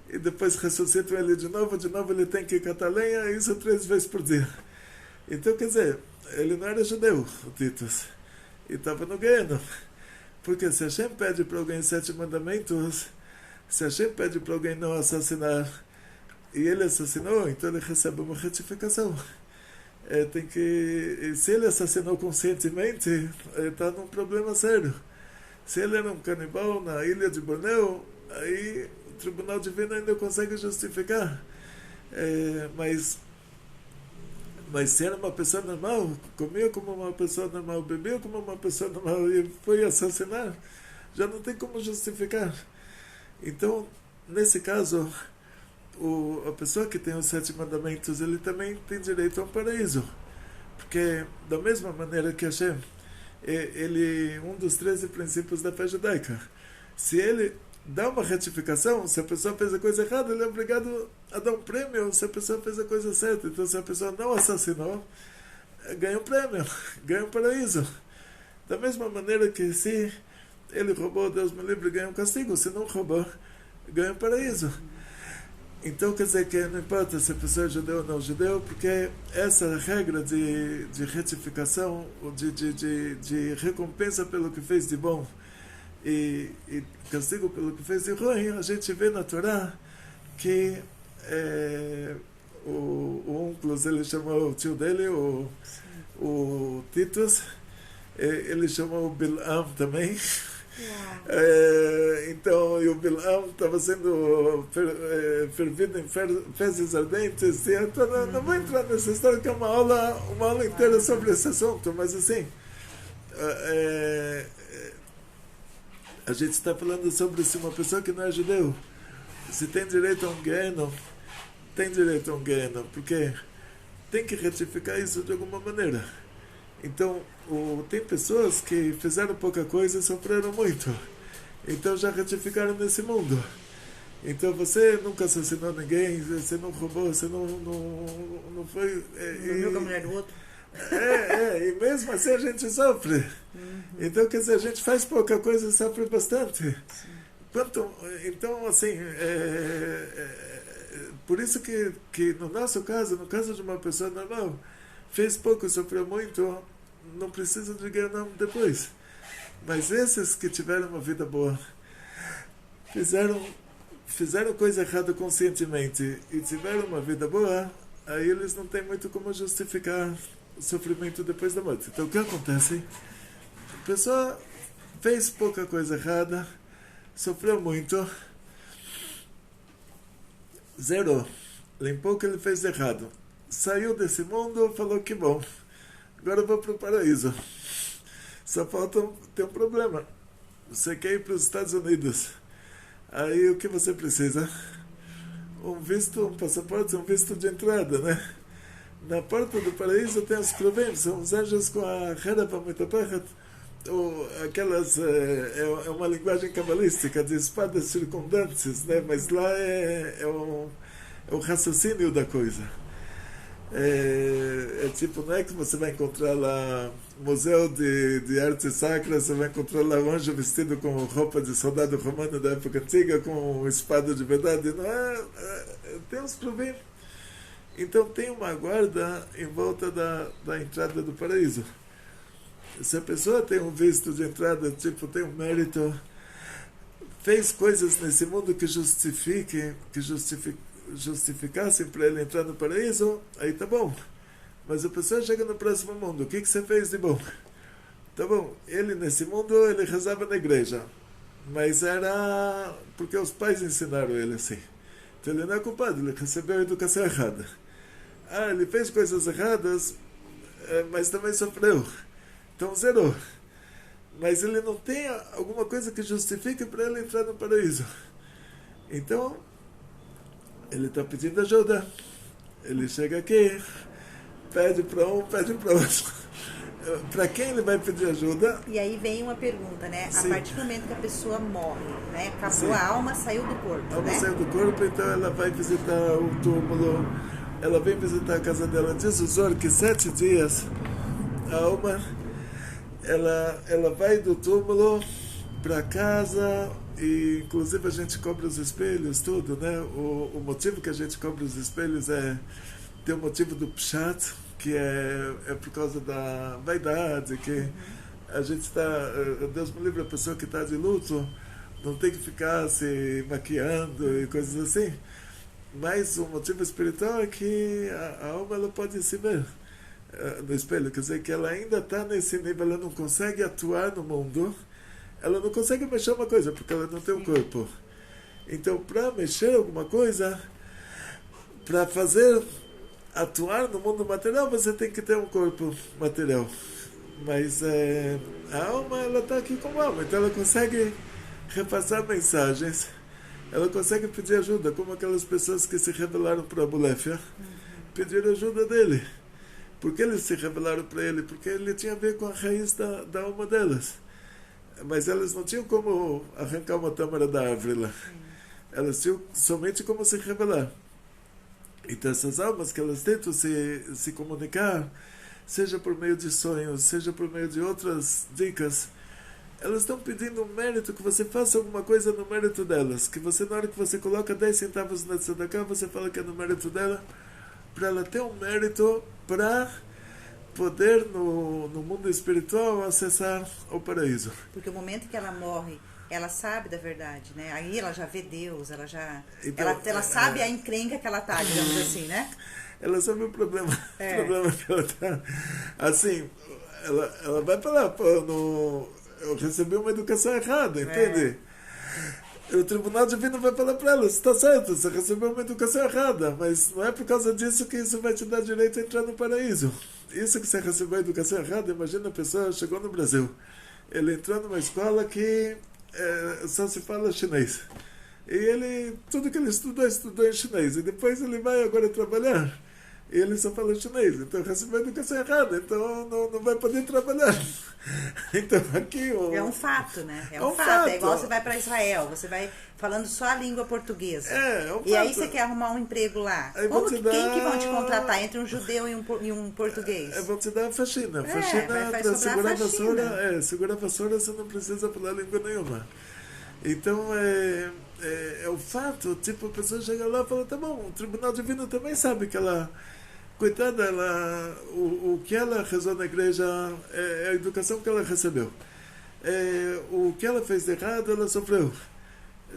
e depois ressuscitam ele de novo ele tem que catar lenha, e isso 3 vezes por dia. Então, quer dizer, ele não era judeu, o Titus, e estava no Guiana. Porque se Hashem pede para alguém 7 mandamentos, se Hashem pede para alguém não assassinar, e ele assassinou, então ele recebe uma retificação. Se ele assassinou conscientemente, está num problema sério. Se ele era um canibal na ilha de Borneo, aí o Tribunal Divino ainda consegue justificar. Mas se era uma pessoa normal, comia como uma pessoa normal, bebia como uma pessoa normal e foi assassinar, já não tem como justificar. Então, nesse caso, a pessoa que tem os 7 mandamentos, ele também tem direito a um paraíso. Porque, da mesma maneira que Hashem, um dos 13 princípios da fé judaica, se ele dá uma retificação, se a pessoa fez a coisa errada, ele é obrigado a dar um prêmio se a pessoa fez a coisa certa. Então, se a pessoa não assassinou, ganha um prêmio, ganha um paraíso. Da mesma maneira que se ele roubou, Deus me livre, ganha um castigo. Se não roubou, ganha um paraíso. Então, quer dizer que não importa se a pessoa é judeu ou não judeu, porque essa regra de retificação, de recompensa pelo que fez de bom, e castigo pelo que fez de ruim, a gente vê na Torá que o Onkelos, ele chamou o tio dele, o Titus, ele chamou o Bilam também. Então, e o Bilam estava sendo fervido em fezes ardentes. Então, não vou entrar nessa história, que é uma aula inteira sobre esse assunto, mas assim, a gente está falando sobre se uma pessoa que não é judeu, se tem direito a um gueno, tem direito a um gueno, porque tem que retificar isso de alguma maneira. Então, tem pessoas que fizeram pouca coisa e sofreram muito. Então já retificaram nesse mundo. Então você nunca assassinou ninguém, você não roubou, você não foi... Não viu com a mulher do outro? E mesmo assim a gente sofre. Então, quer dizer, a gente faz pouca coisa e sofre bastante. Então, assim, por isso que no nosso caso, no caso de uma pessoa normal, fez pouco, sofreu muito, não precisa de ganhar não depois. Mas esses que tiveram uma vida boa, fizeram coisa errada conscientemente e tiveram uma vida boa, aí eles não têm muito como justificar o sofrimento depois da morte. Então o que acontece? A pessoa fez pouca coisa errada, sofreu muito, zerou, limpou o que ele fez de errado, saiu desse mundo, falou que bom, agora eu vou para o paraíso. Só falta ter um problema. Você quer ir para os Estados Unidos. Aí o que você precisa? Um visto, um passaporte, um visto de entrada, né? Na porta do paraíso tem os Kruvim, são os anjos com a Herava Mitapachat, ou aquelas, é uma linguagem cabalística de espadas circundantes, né? Mas lá é o raciocínio da coisa. Tipo, não é que você vai encontrar lá museu de artes sacras, você vai encontrar lá um anjo vestido com roupa de soldado romano da época antiga, com espada de verdade, não tem uns problemas. Então tem uma guarda em volta da entrada do paraíso. Se a pessoa tem um visto de entrada, tipo, tem um mérito, fez coisas nesse mundo que justificassem para ele entrar no paraíso, aí tá bom. Mas a pessoa chega no próximo mundo, o que você fez de bom? Tá bom, ele nesse mundo, ele rezava na igreja, mas era porque os pais ensinaram ele assim. Então ele não é culpado, ele recebeu a educação errada. Ele fez coisas erradas, mas também sofreu. Então zerou. Mas ele não tem alguma coisa que justifique para ele entrar no paraíso. Então, ele está pedindo ajuda. Ele chega aqui, pede para um, pede para outro. Para quem ele vai pedir ajuda? E aí vem uma pergunta, né? Sim. A partir do momento que a pessoa morre, né? Acabou, Sim. a alma saiu do corpo, A alma né? saiu do corpo, então ela vai visitar o túmulo, ela vem visitar a casa dela. Diz o Zohar que 7 dias a alma, ela vai do túmulo para casa, e inclusive a gente cobre os espelhos, tudo, né? O motivo que a gente cobre os espelhos tem o motivo do Pshat, que é por causa da vaidade, que a gente está, Deus me livre, a pessoa que está de luto não tem que ficar se maquiando e coisas assim. Mas o motivo espiritual é que a alma ela pode se ver no espelho, quer dizer que ela ainda está nesse nível, ela não consegue atuar no mundo, ela não consegue mexer uma coisa, porque ela não tem um corpo. Então, para mexer alguma coisa, para fazer atuar no mundo material, você tem que ter um corpo material. Mas a alma, ela está aqui como alma, então ela consegue repassar mensagens, ela consegue pedir ajuda, como aquelas pessoas que se rebelaram para Abu Lefia, pediram ajuda dele. Por que eles se rebelaram para ele? Porque ele tinha a ver com a raiz da alma delas. Mas elas não tinham como arrancar uma tâmara da árvore lá. Elas tinham somente como se rebelar. Então essas almas que elas tentam se comunicar, seja por meio de sonhos, seja por meio de outras dicas, elas estão pedindo um mérito, que você faça alguma coisa no mérito delas. Que você, na hora que você coloca 10 centavos na tzedakah, você fala que é no mérito dela, para ela ter um mérito para poder no mundo espiritual acessar o paraíso. Porque o momento que ela morre, ela sabe da verdade, né? Aí ela já vê Deus, ela já... Então, ela sabe a encrenca que ela tá, digamos assim, né? Ela sabe o problema, o problema que ela tá. Assim, ela vai falar, pô, eu recebi uma educação errada, entende? O tribunal divino vai falar para ela, está certo, você recebeu uma educação errada, mas não é por causa disso que isso vai te dar direito a entrar no paraíso. Isso que você recebeu a educação errada, imagina a pessoa chegou no Brasil, ele entrou numa escola que só se fala chinês. E ele, tudo que ele estudou em chinês. E depois ele vai agora trabalhar. e ele só fala chinês, então recebeu a educação errada, então não vai poder trabalhar. Então aqui é um fato, né? É um fato. fato. É igual você vai para Israel, você vai falando só a língua portuguesa. É um e aí fato. você quer arrumar um emprego lá. Aí Como quem que vão te contratar entre um judeu e um português? Vão te dar a faxina. Vai Para segurar a vassoura, faxina. segurar a vassoura você não precisa falar língua nenhuma. Então é o fato, tipo, a pessoa chega lá e fala, tá bom, o Tribunal Divino também sabe que ela, coitada, o que ela rezou na igreja é a educação que ela recebeu. O que ela fez de errado, ela sofreu.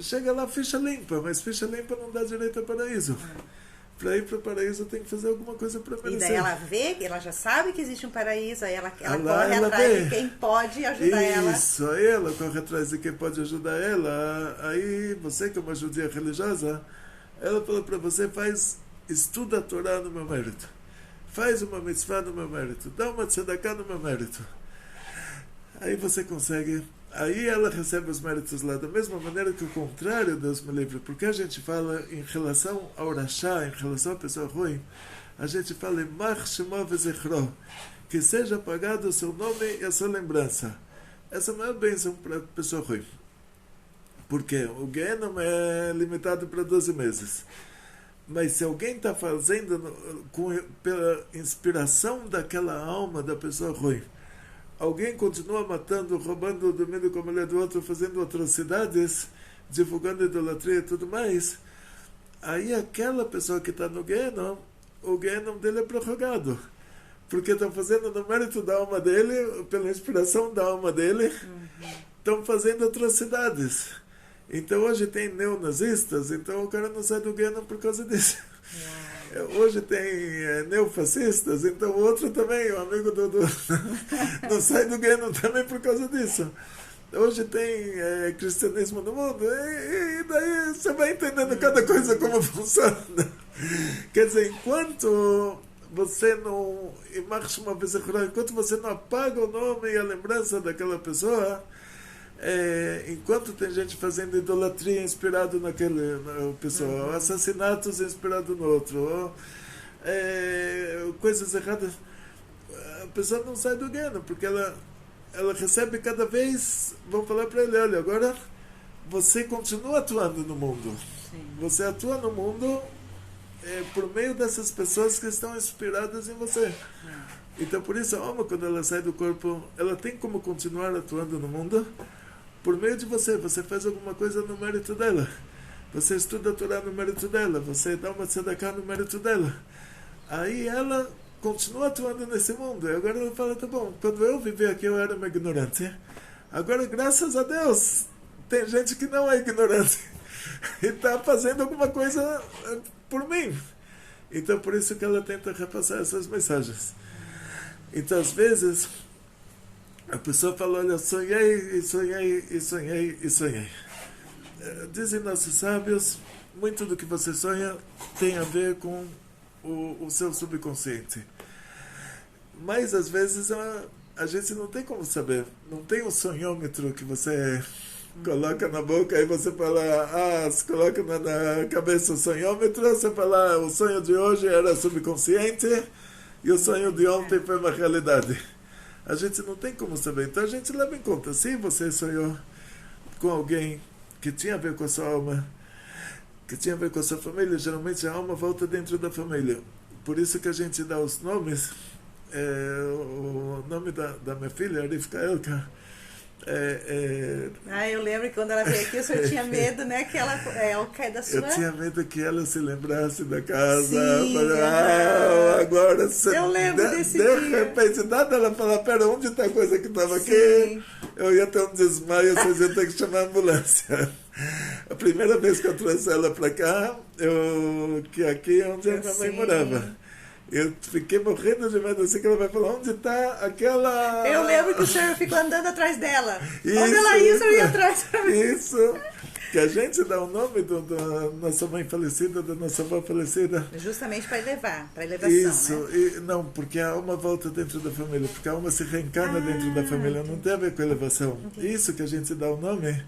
Chega lá, ficha limpa, mas ficha limpa não dá direito ao paraíso. Para ir para o paraíso tem que fazer alguma coisa para merecer. E daí ela vê, ela já sabe que existe um paraíso, aí ela corre ela atrás vê. de quem pode ajudar ela. Isso, aí ela corre atrás de quem pode ajudar ela. Aí você, que é uma judia religiosa, ela fala para você, estuda a Torá no meu mérito. Faz uma mitzvah no meu mérito. Dá uma tzedakah no meu mérito. Aí você consegue. Aí ela recebe os méritos lá, da mesma maneira que o contrário, Deus me livre. Porque a gente fala em relação ao rachá, em relação à pessoa ruim, a gente fala em Mach Shemo Vezechro, que seja apagado o seu nome e a sua lembrança. Essa não é bênção para a pessoa ruim. Porque o Gehenom é limitado para 12 meses. Mas se alguém está fazendo pela inspiração daquela alma da pessoa ruim, alguém continua matando, roubando, dormindo com a mulher do outro, fazendo atrocidades, divulgando idolatria e tudo mais, aí aquela pessoa que está no Gehenom, o Gehenom dele é prorrogado. Porque estão fazendo no mérito da alma dele, pela inspiração da alma dele, estão fazendo atrocidades. Então hoje tem neonazistas, então o cara não sai do Gehenom por causa disso. Hoje tem neofascistas, então o outro também, o amigo não sai do Gehenom também por causa disso. Hoje tem cristianismo no mundo, e daí você vai entendendo cada coisa como funciona. Quer dizer, enquanto você não apaga o nome e a lembrança daquela pessoa, enquanto tem gente fazendo idolatria inspirado naquele pessoa, assassinatos inspirado no outro, coisas erradas, a pessoa não sai do Gehenom, porque ela recebe cada vez, vão falar para ele, olha, agora você continua atuando no mundo. Sim. Você atua no mundo por meio dessas pessoas que estão inspiradas em você. Então por isso a alma, quando ela sai do corpo, ela tem como continuar atuando no mundo por meio de você. Você faz alguma coisa no mérito dela, você estuda a Torá no mérito dela, você dá uma tzedakah no mérito dela, aí ela continua atuando nesse mundo. E agora ela fala, tá bom, quando eu vivi aqui eu era uma ignorante, agora graças a Deus tem gente que não é ignorante e está fazendo alguma coisa por mim. Então por isso que ela tenta repassar essas mensagens. Então às vezes a pessoa fala, olha, sonhei, e sonhei, e sonhei, e sonhei. Dizem nossos sábios, muito do que você sonha tem a ver com o seu subconsciente. Mas às vezes a gente não tem como saber. Não tem um sonhômetro que você coloca na boca e você fala, você coloca na cabeça o sonhômetro, você fala, o sonho de hoje era subconsciente e o sonho de ontem foi uma realidade. A gente não tem como saber. Então a gente leva em conta, se você sonhou com alguém que tinha a ver com a sua alma, que tinha a ver com a sua família, geralmente a alma volta dentro da família. Por isso que a gente dá os nomes. O nome da minha filha, Rivka Elka. Eu lembro que quando ela veio aqui, o senhor tinha medo, né? Que ela é da sua... Eu tinha medo que ela se lembrasse da casa. Sim, agora você... Eu lembro desse dia. De repente, nada, ela fala, pera, onde está a coisa que estava aqui? Eu ia ter um desmaio, vocês iam ter que chamar a ambulância. A primeira vez que eu trouxe ela para cá, que aqui é onde a minha mãe morava. Eu fiquei morrendo de medo assim que ela vai falar, onde está aquela... Eu lembro que o senhor ficou andando atrás dela. Isso, onde ela ia, o senhor ia atrás. Isso. Que a gente dá o nome da nossa mãe falecida, da nossa avó falecida. Justamente para elevar, para elevação, isso, né? Não, porque a alma volta dentro da família, porque a alma se reencarna dentro da família, não tem a ver com elevação. Entendi. Isso que a gente dá o nome,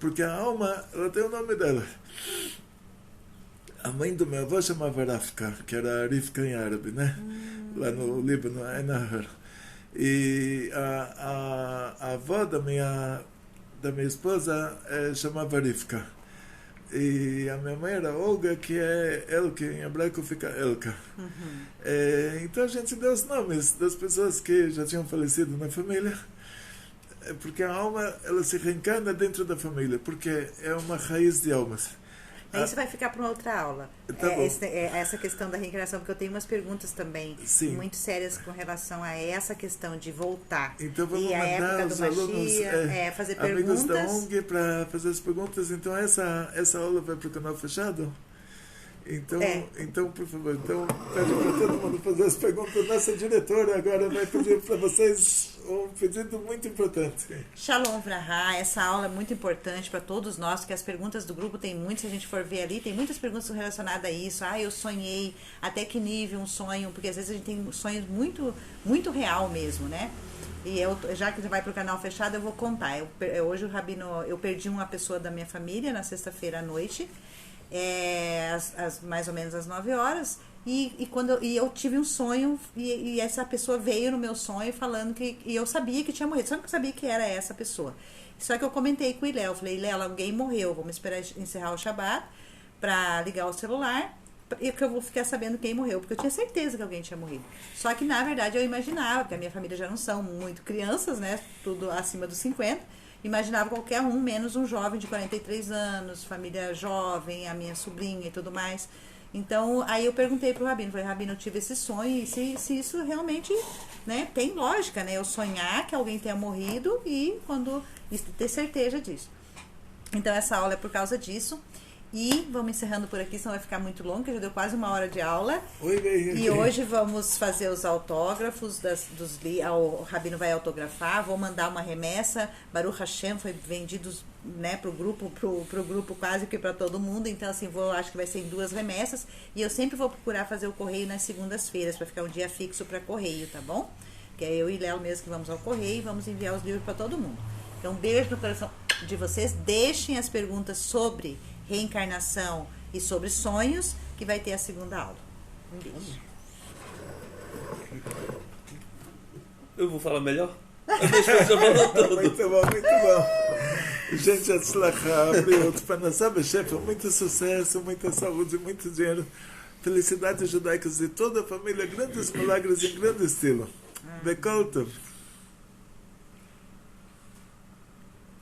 porque a alma, ela tem o nome dela. A mãe do meu avô chamava Rafka, que era Rivka em árabe, né? Lá no Líbano, em Nahar. E a avó da minha esposa chamava Rivka. E a minha mãe era Olga, que é Elka, em hebraico fica Elka. Então a gente deu os nomes das pessoas que já tinham falecido na família, porque a alma ela se reencarna dentro da família, porque é uma raiz de almas. Isso vai ficar para uma outra aula. Tá bom. Essa questão da reencarnação, porque eu tenho umas perguntas também Sim. muito sérias com relação a essa questão de voltar. Então vamos e a mandar época os do alunos, fazer amigos da perguntas. ONG para fazer as perguntas. Então essa aula vai para o canal fechado? Então, por favor, pede para todo mundo fazer as perguntas. Nossa diretora agora vai pedir para vocês um pedido muito importante. Shalom Vraha, essa aula é muito importante para todos nós, porque as perguntas do grupo tem muitas, se a gente for ver ali, tem muitas perguntas relacionadas a isso. Eu sonhei, até que nível um sonho, porque às vezes a gente tem sonhos muito, muito real mesmo, né? E já que vai para o canal fechado, eu vou contar. Hoje o Rabino, eu perdi uma pessoa da minha família na sexta-feira à noite, mais ou menos às 9 horas, e eu tive um sonho, e essa pessoa veio no meu sonho falando e eu sabia que tinha morrido, só que eu sabia que era essa pessoa. Só que eu comentei com o Iléo, falei, Iléo, alguém morreu, vamos esperar encerrar o Shabbat para ligar o celular, e que eu vou ficar sabendo quem morreu, porque eu tinha certeza que alguém tinha morrido. Só que na verdade eu imaginava, porque a minha família já não são muito crianças, né, tudo acima dos 50, imaginava qualquer um, menos um jovem de 43 anos, família jovem, a minha sobrinha e tudo mais. Então, aí eu perguntei pro Rabino, falei, Rabino, eu tive esse sonho, e se isso realmente, né, tem lógica, né, eu sonhar que alguém tenha morrido e ter certeza disso. Então, essa aula é por causa disso. E vamos encerrando por aqui, senão vai ficar muito longo, que já deu quase 1 hora de aula. E hoje vamos fazer os autógrafos o Rabino vai autografar, vou mandar uma remessa. Baruch Hashem foi vendido, né, pro grupo quase que para todo mundo. Então assim, acho que vai ser em 2 remessas. E eu sempre vou procurar fazer o correio nas segundas-feiras, para ficar um dia fixo para correio, tá bom? Que é eu e Léo mesmo que vamos ao correio e vamos enviar os livros para todo mundo. Então, um beijo no coração de vocês. Deixem as perguntas sobre reencarnação e sobre sonhos, que vai ter a segunda aula. Um beijo. Eu vou falar melhor? Já falou tudo. Muito bom. Gente, atzlachá, briot, panasá, bechefa, muito sucesso, muita saúde, muito dinheiro, felicidades judaicas de toda a família, grandes milagres em grande estilo. Bekol tov.